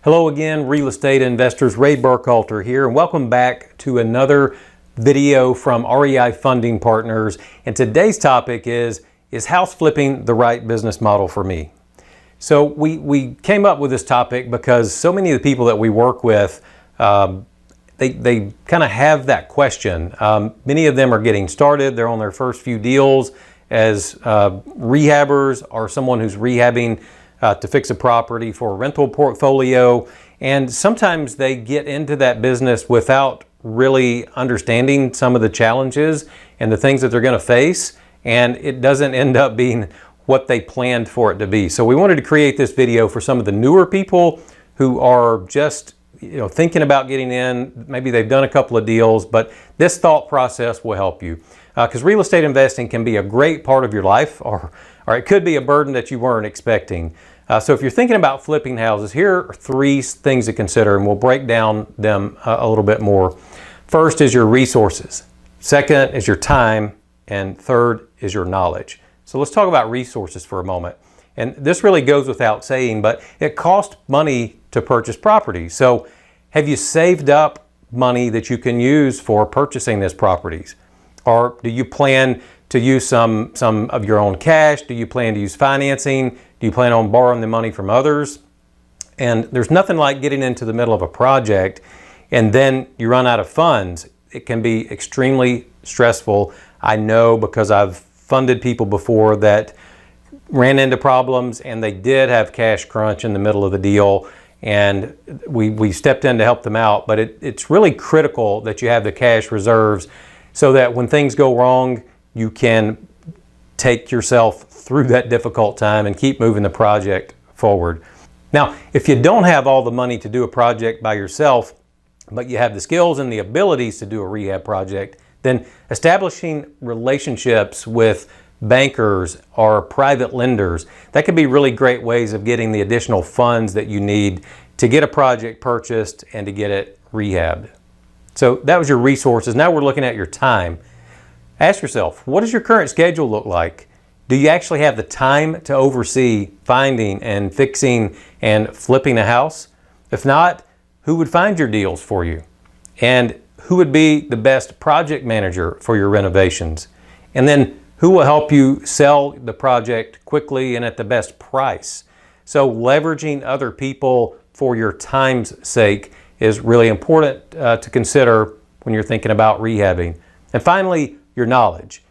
Hello again, real estate investors. Ray Burkhalter here, and welcome back to another video from REI Funding Partners. And today's topic is house flipping the right business model for me? So we came up with this topic because so many of the people that we work with, they kind of have that question. Many of them are getting started. They're on their first few deals as rehabbers or someone who's rehabbing to fix a property for a rental portfolio. And sometimes they get into that business without really understanding some of the challenges and the things that they're going to face. And it doesn't end up being what they planned for it to be. So we wanted to create this video for some of the newer people who are just thinking about getting in. Maybe they've done a couple of deals, but this thought process will help you. Because real estate investing can be a great part of your life, or it could be a burden that you weren't expecting. So if you're thinking about flipping houses, here are three things to consider, and we'll break down them a little bit more. First is your resources. Second is your time. And third is your knowledge. So let's talk about resources for a moment. And this really goes without saying, but it costs money to purchase property. So have you saved up money that you can use for purchasing these properties? Or do you plan to use some of your own cash? Do you plan to use financing? Do you plan on borrowing the money from others? And there's nothing like getting into the middle of a project and then you run out of funds. It can be extremely stressful. I know because I've funded people before that ran into problems and they did have cash crunch in the middle of the deal, and we stepped in to help them out. But it's really critical that you have the cash reserves so that when things go wrong, you can take yourself through that difficult time and keep moving the project forward. Now, if you don't have all the money to do a project by yourself, but you have the skills and the abilities to do a rehab project, then establishing relationships with bankers or private lenders, that could be really great ways of getting the additional funds that you need to get a project purchased and to get it rehabbed. So that was your resources. Now we're looking at your time. Ask yourself, what does your current schedule look like? Do you actually have the time to oversee finding and fixing and flipping a house? If not, who would find your deals for you? And who would be the best project manager for your renovations? And then who will help you sell the project quickly and at the best price? So leveraging other people for your time's sake is really important to consider when you're thinking about rehabbing. And finally, your knowledge.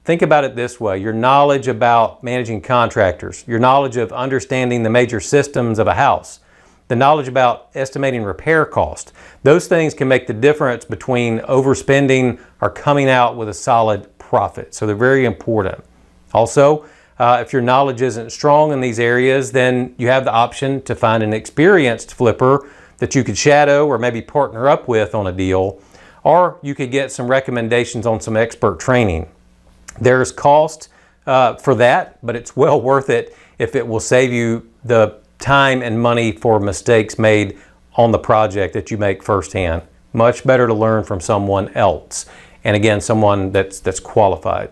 Think about it this way: your knowledge about managing contractors, your knowledge of understanding the major systems of a house, the knowledge about estimating repair cost. Those things can make the difference between overspending or coming out with a solid profit. So they're very important. Also, if your knowledge isn't strong in these areas, then you have the option to find an experienced flipper that you could shadow or maybe partner up with on a deal, or you could get some recommendations on some expert training. There's cost for that, but it's well worth it if it will save you the time and money for mistakes made on the project that you make firsthand. Much better to learn from someone else, and again, someone that's qualified.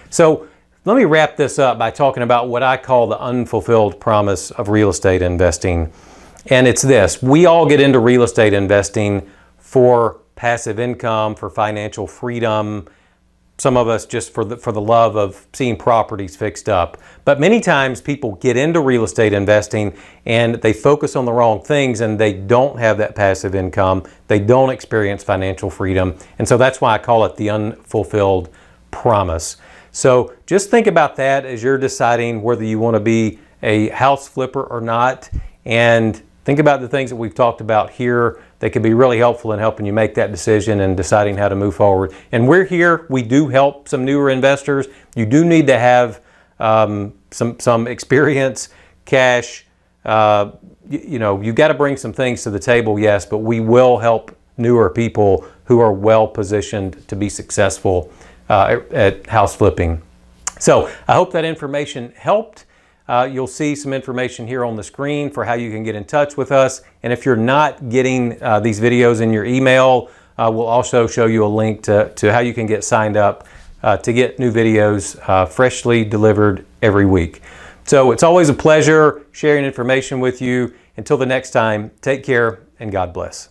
So let me wrap this up by talking about what I call the unfulfilled promise of real estate investing. And it's this: we all get into real estate investing for passive income, for financial freedom. Some of us just for the love of seeing properties fixed up. But many times people get into real estate investing and they focus on the wrong things and they don't have that passive income. They don't experience financial freedom. And so that's why I call it the unfulfilled promise. So just think about that as you're deciding whether you want to be a house flipper or not. And think about the things that we've talked about here that could be really helpful in helping you make that decision and deciding how to move forward. And we're here, we do help some newer investors. You do need to have some experience, cash. You got to bring some things to the table, yes, but we will help newer people who are well positioned to be successful at house flipping. So I hope that information helped. You'll see some information here on the screen for how you can get in touch with us. And if you're not getting these videos in your email, we'll also show you a link to how you can get signed up to get new videos freshly delivered every week. So it's always a pleasure sharing information with you, Until the next time, take care and God bless.